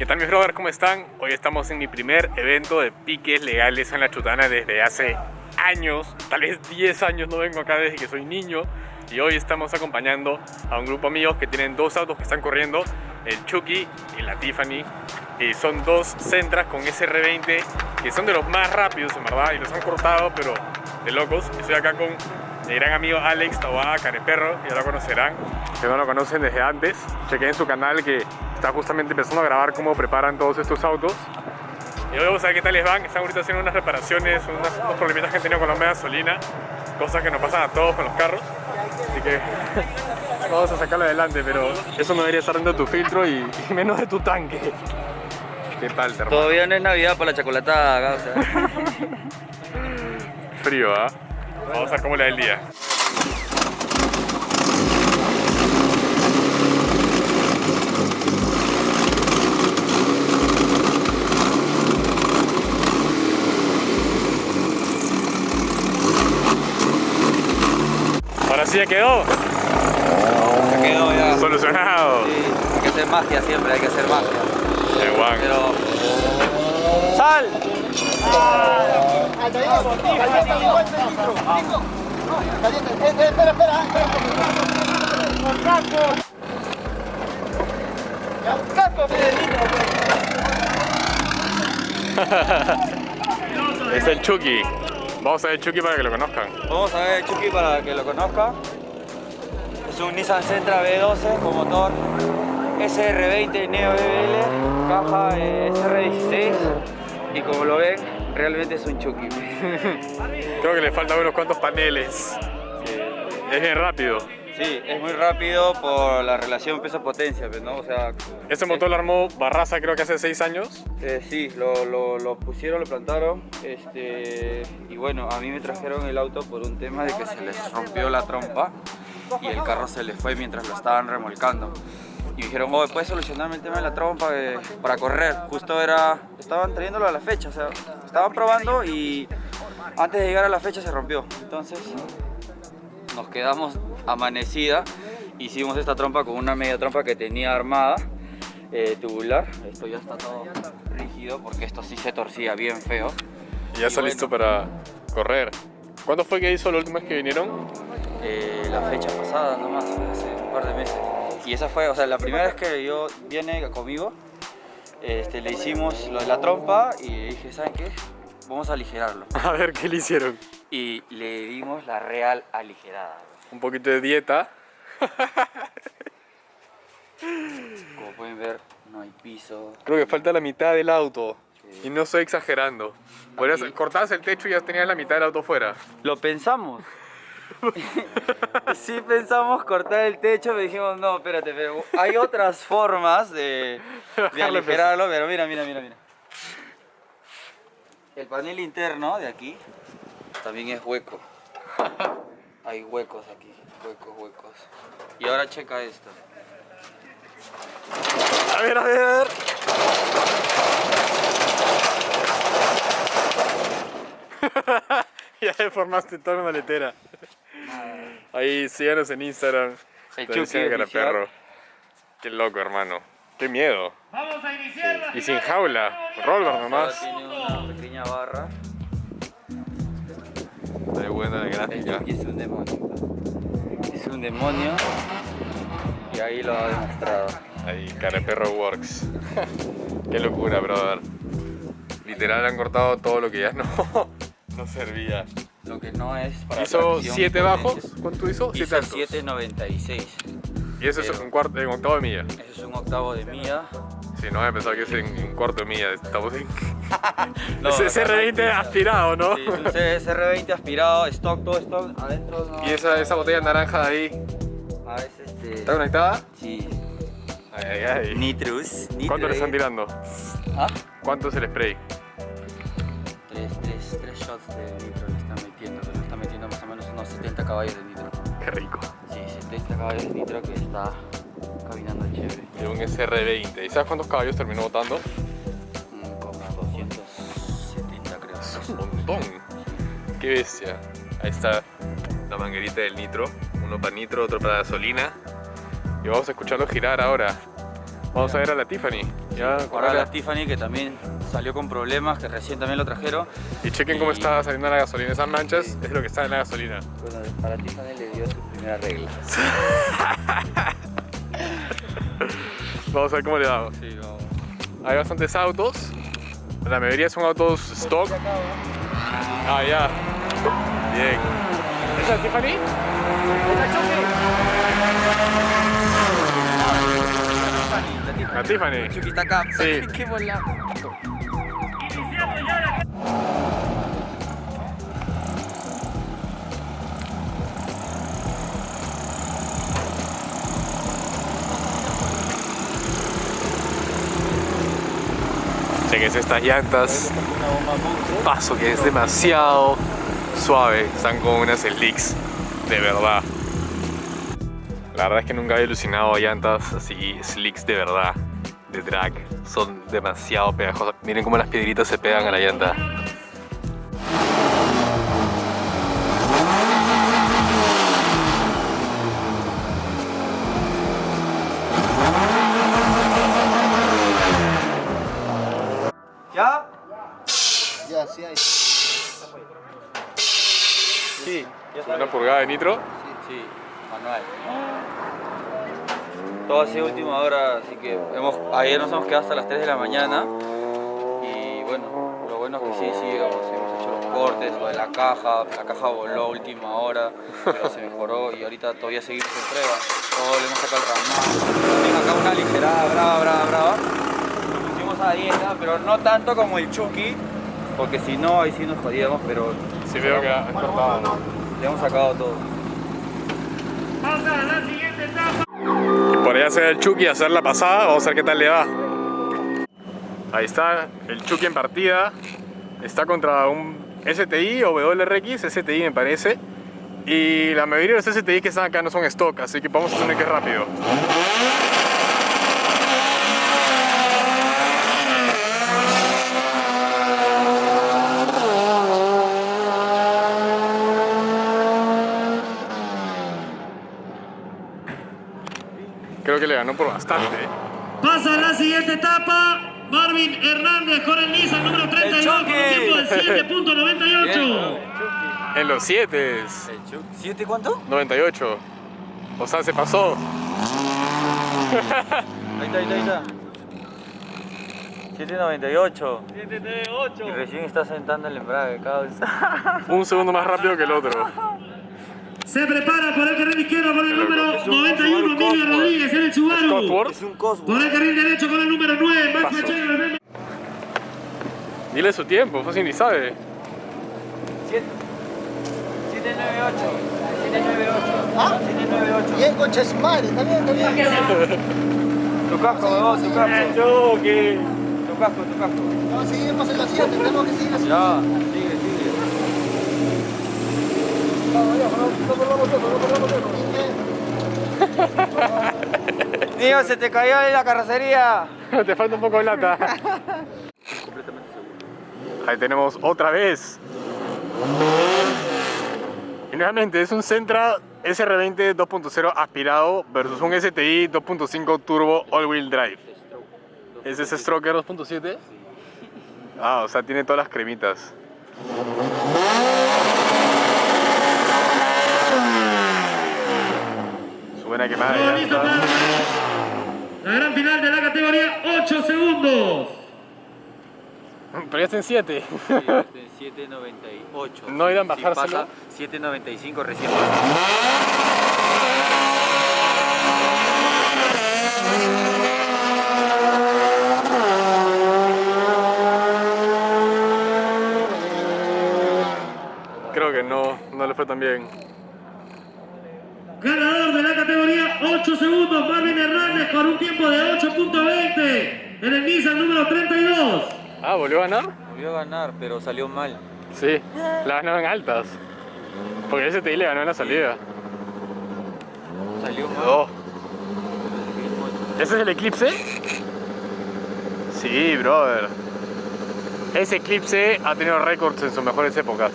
¿Qué tal mis brothers? ¿Cómo están? Hoy estamos en mi primer evento de piques legales en La Chutana desde hace años, tal vez 10 años no vengo acá desde que soy niño. Y hoy estamos acompañando a un grupo de amigos que tienen dos autos que están corriendo, el Chucky y la Tiffany. Y son dos Sentras con SR20 que son de los más rápidos en verdad y los han cortado pero de locos. Estoy acá con mi gran amigo Alex Taboada, Careperro, ya lo conocerán. Si no lo conocen desde antes, chequen su canal que está justamente empezando a grabar cómo preparan todos estos autos. Y hoy vamos a ver qué tal les van. Están ahorita haciendo unas reparaciones, unos problemitas que han tenido con la gasolina, cosas que nos pasan a todos con los carros. Así que vamos a sacarlo adelante, pero eso no debería estar dentro de tu filtro y menos de tu tanque. Qué palta, hermano. Todavía no es Navidad para la chocolatada, o sea. Frío, ¿ah? Vamos a ver cómo le da el día. Ahora sí ya quedó. Ya quedó ya. Solucionado. Sí, hay que hacer magia siempre, hay que hacer magia. El guan. Pero... ¡Sal! Es el Chucky. Vamos a ver el Chucky para que lo conozcan. Vamos a ver el Chucky para que lo conozca. Es un Nissan Sentra V12 con motor SR20 Neo BBL, caja SR16 y como lo ven, realmente es un Chucky. Creo que le faltan unos cuantos paneles. Sí. Es bien rápido. Sí, es muy rápido por la relación peso-potencia, ¿no? O sea... Este motor lo armó Barraza creo que hace 6 años. Sí, lo pusieron, lo plantaron, y bueno, a mí me trajeron el auto por un tema de que se les rompió la trompa y el carro se les fue mientras lo estaban remolcando. Y me dijeron, oh, ¿puedes solucionarme el tema de la trompa para correr? Justo estaban trayéndolo a la fecha, o sea, estaban probando y antes de llegar a la fecha se rompió. Entonces nos quedamos amanecida, hicimos esta trompa con una media trompa que tenía armada, tubular. Esto ya está todo rígido porque esto sí se torcía bien feo. Y ya está listo para correr. ¿Cuándo fue que hizo la última vez que vinieron? La fecha pasada nomás, hace un par de meses. Y esa fue, o sea, la primera vez que yo viene conmigo, le hicimos lo de la trompa y le dije, ¿saben qué? Vamos a aligerarlo. A ver qué le hicieron. Y le dimos la real aligerada. Un poquito de dieta. Como pueden ver, no hay piso. Creo que falta la mitad del auto. Sí. Y no estoy exagerando. Cortabas el techo y ya tenías la mitad del auto fuera. Lo pensamos. Sí pensamos cortar el techo, pero dijimos, no, espérate, pero hay otras formas de aligerarlo, pero mira. El panel interno de aquí también es hueco. Hay huecos aquí, huecos. Y ahora checa esto. A ver. Ya deformaste toda una maletera. Ahí síganos en Instagram. El Te Chucky decía que era oficial. perro. Qué loco, hermano. Qué miedo. Vamos a iniciar. Y sin jaula. Roller nomás. Ahora tiene una pequeña barra. Está buena la El gráfica. Chucky es un demonio. Es un demonio. Y ahí lo ha demostrado. Ahí, Careperro Works. Qué locura, brother. Literal han cortado todo lo que ya no servía. Lo que no es para ¿Hizo tracción 7 y bajos? potencia. ¿Cuánto hizo? 7 Hizo altos. 7.96. Y eso es Pero- un octavo de milla. Eso es un octavo de milla. Sí, no había pensado que es en cuarto de milla. Estamos en... No, es acá SR20 no hay aspirado, ¿no? Sí, es un CSR20 aspirado, stock, todo stock, adentro no. Y esa botella naranja de ahí, Ah, es ¿está conectada? Sí. Ay. Nitrous. ¿Cuánto le están tirando? ¿Ah? ¿Cuánto es el spray? Tres shots de nitro le están metiendo, pero le están metiendo más o menos unos 70 caballos de nitro. Qué rico. Sí, 70 caballos de nitro que está caminando chévere. De un SR20. ¿Y sabes cuántos caballos terminó botando? Como 270 creo. Es un montón. Qué bestia. Ahí está la manguerita del nitro. Uno para nitro, otro para gasolina. Y vamos a escucharlo girar ahora. Vamos a ver a la Tiffany. Ya, Ahora la Tiffany, que también salió con problemas, que recién también lo trajeron. Y chequen cómo está saliendo la gasolina. Esas manchas es lo que está en la gasolina. Bueno, para Tiffany le dio su primera regla. Vamos a ver cómo le damos. Sí, vamos. Hay bastantes autos. La mayoría son autos stock. Ah, ya. Bien. ¿Esa es Tiffany? La Tiffany. Chucky está acá. Sí. Qué volado. Chequen estas llantas. Paso que es demasiado suave. Están con unas slicks de verdad. La verdad es que nunca había alucinado a llantas así, slicks de verdad, de drag. Son demasiado pegajosas. Miren cómo las piedritas se pegan a la llanta. ¿Ya? Ya, sí hay. Sí. Ya está. Una purgada de nitro. Sí, manual. Todo ha sido última hora, así que ayer nos hemos quedado hasta las 3 de la mañana. Y bueno, lo bueno es que sí, hemos hecho los cortes, lo de la caja voló a última hora, pero se mejoró y ahorita todavía seguimos en prueba. Todo le hemos sacado el ramal. También acá una ligerada brava. Lo pusimos a dieta, pero no tanto como el Chucky, porque si no, ahí sí nos jodíamos, pero Sí veo que ha cortado. le hemos sacado todo. Por allá se ve el Chucky a hacer la pasada. Vamos a ver qué tal le va. Ahí está el Chucky en partida. Está contra un STI o WRX, STI me parece. Y la mayoría de los STI que están acá no son stock, así que vamos a hacer que es rápido. Creo que le ganó por bastante. Pasa a la siguiente etapa. Marvin Hernández con el Nissan número 32 con un tiempo de 7.98. En los 7, ¿7 cuánto? 98. O sea, se pasó. Ahí está. 7.98. Y recién está sentando el embrague, causa. Un segundo más rápido que el otro. Se prepara por el carril izquierdo con el número 91, Emilio Rodríguez en el Subaru. Cosworth. Es un Cosworth. Por el carril derecho con el número 9, Max Paso. Machado. Dile su tiempo, fácil ni sabe. 798. 798. ¿Ah? 798. Bien, concha de su madre, está bien. Tu casco, huevón, tu casco. Choque. Tu casco. No, seguimos en los 7, tenemos que seguir así. Ya, sigue. Niño, se te cayó ahí la carrocería. Te falta un poco de lata. Ahí tenemos otra vez. Y nuevamente es un Sentra SR20 2.0 aspirado versus un STI 2.5 turbo all-wheel drive. ¿Es ese Stroker 2.7? Ah, o sea, tiene todas las cremitas. Su buena quemada de Listo llanta. para la gran final de la categoría, 8 segundos. Pero ya está en 7. 798. No irán a bajárselo. 795 recién. Creo que no le fue tan bien. Ganador de la categoría, 8 segundos, Marvin Hernández con un tiempo de 8.20 en el Nissan número 32. Ah, ¿volvió a ganar? Volvió a ganar, pero salió mal. Sí, la ganó en altas. Porque ese STI le ganó en la salida. Salió mal. Oh. ¿Ese es el Eclipse? Sí, brother. Ese Eclipse ha tenido récords en sus mejores épocas.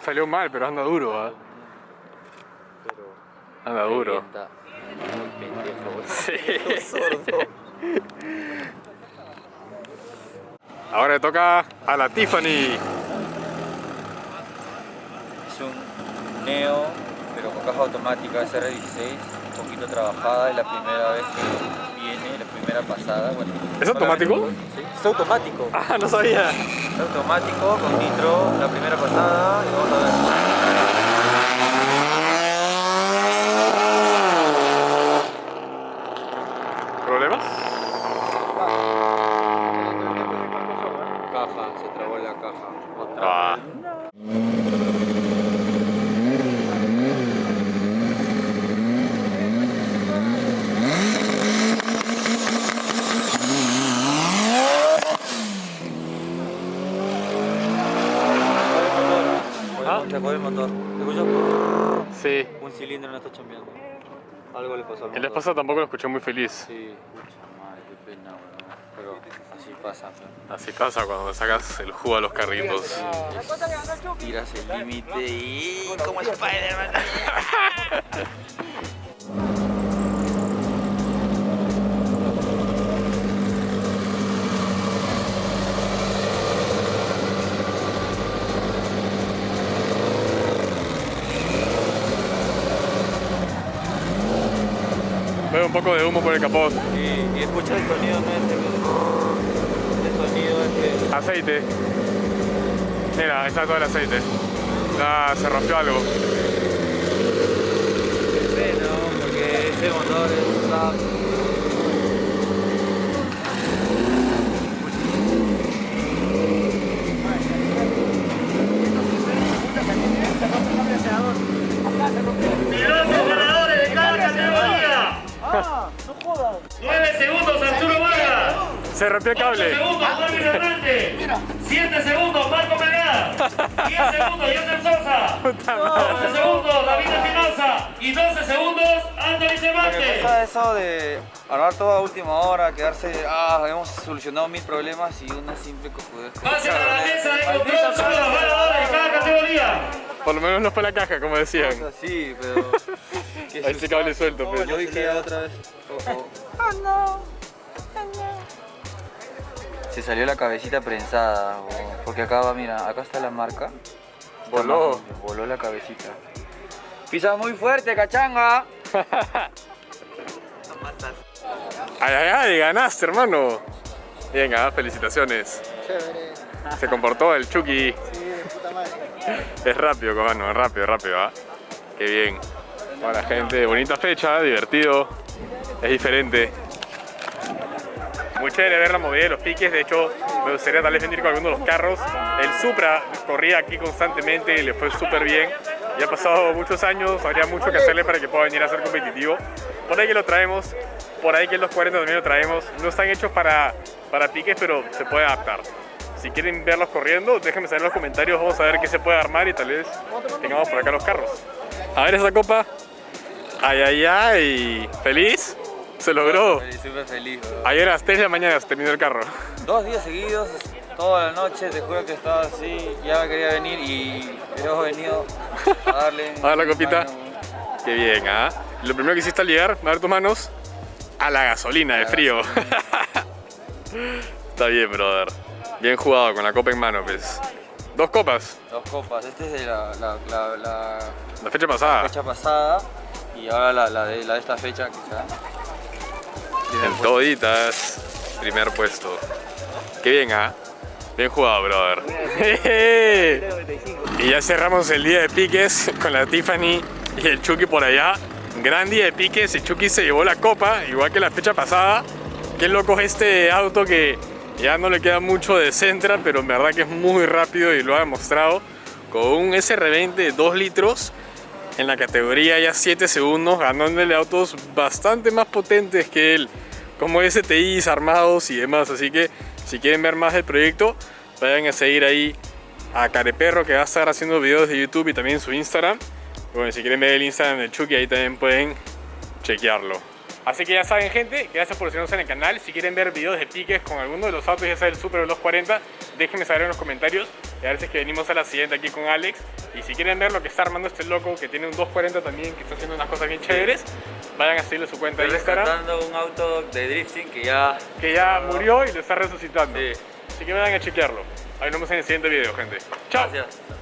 salió mal, pero anda duro, ¿ah? Anda duro. Sí. Ahora le toca a la Tiffany. Es un Neo, pero con caja automática SR16, un poquito trabajada, es la primera vez que viene, la primera pasada. Bueno, ¿Es automático? Sí, es automático. Ah, no sabía. Es automático, con nitro, la primera pasada, y vamos a ver. ¿Problemas? Caja, se trabó la caja. Ah. Se fue el motor. ¿Te escuchas? Sí. Un cilindro no está chambeando. Algo le pasó al motor. El vez pasado tampoco lo escuché muy feliz. Sí, pucha madre, qué pena, weón. Pero así pasa, pero Así pasa cuando sacas el jugo a los carritos. tiras el límite y como Spider-Man. Veo un poco de humo por el capot. Y escucha el sonido, ¿no? El sonido es que... Aceite. Mira, ahí está todo el aceite. Ah, se rompió algo. Qué pena, porque ese motor está... Pilotos ganadores de cada categoría. 9 segundos Arturo Vargas. Se rompió el 8 cable. segundos Marvin Hernández. 7 segundos Marco Melgar. 10 segundos Joseph Sosa. 11 segundos David Espinosa. Y 12 segundos Anthony Me Cervantes. pasa eso de armar todo a última hora, quedarse, hemos solucionado 1000 problemas y una simple cojudez. Pasen a la mesa de control son los ganadores de cada categoría. Por lo menos no fue la caja, como decían. Sí, pero... ¿qué Ahí este cable suelto, pues. Yo dije otra vez. Oh no. Se salió la cabecita prensada, porque acá va, mira, acá está la marca. Voló. Voló la cabecita. Pisa muy fuerte, cachanga. Ay, ay, ay, ganaste, hermano. Venga, felicitaciones. Chévere. Se comportó el Chucky. Sí, de puta madre. Es rápido, comando, es rápido, ¿ah? Qué bien. Para la gente, bonita fecha, divertido. Es diferente. Muy chévere ver la movida de los piques. De hecho, me gustaría tal vez venir con alguno de los carros. El Supra corría aquí constantemente y le fue súper bien. Ya ha pasado muchos años, habría mucho que hacerle para que pueda venir a ser competitivo. Por ahí que lo traemos, por ahí que en los 40 también lo traemos. No están hechos para piques, pero se puede adaptar. Si quieren verlos corriendo, déjenme saber en los comentarios. Vamos a ver qué se puede armar y tal vez tengamos por acá los carros. A ver esa copa. Ay, ay, ay. ¿Feliz? Se logró. Súper feliz, bro. Ayer a las 3 de la mañana se terminó el carro. 2 días seguidos, toda la noche, te juro que estaba así, ya me quería venir y hemos venido a darle... A ver la copita. mano. Qué bien, ¿ah? Lo primero que hiciste al llegar, a ver tus manos, a la gasolina de frío. Está bien, brother. Bien jugado con la copa en mano, pues. 2 copas, 2 copas, este es de la la fecha pasada. fecha pasada y ahora la de esta fecha quizá. En toditas, primer puesto. Qué bien, ¿ah? Bien jugado, brother. Y ya cerramos el día de piques con la Tiffany y el Chucky por allá. Gran día de piques, el Chucky se llevó la copa, igual que la fecha pasada. Qué loco es este auto que ya no le queda mucho de Sentra, pero en verdad que es muy rápido y lo ha demostrado. Con un SR20 de 2 litros en la categoría ya 7 segundos, ganándole autos bastante más potentes que él, como STIs armados y demás. Así que si quieren ver más del proyecto, vayan a seguir ahí a Careperro, que va a estar haciendo videos de YouTube y también su Instagram. Y bueno, si quieren ver el Instagram del Chucky, ahí también pueden chequearlo. Así que ya saben, gente, gracias por seguirnos en el canal. Si quieren ver videos de piques con alguno de los autos, ya sea el Supra o el 240, déjenme saber en los comentarios. Y a veces que venimos a la siguiente aquí con Alex. Y si quieren ver lo que está armando este loco, que tiene un 240 también, que está haciendo unas cosas bien chéveres, vayan a seguirle su cuenta de Estoy Instagram, rescatando un auto de drifting que ya murió y lo está resucitando. Sí. Así que vayan a chequearlo. Ahí nos vemos en el siguiente video, gente. Chao. Gracias.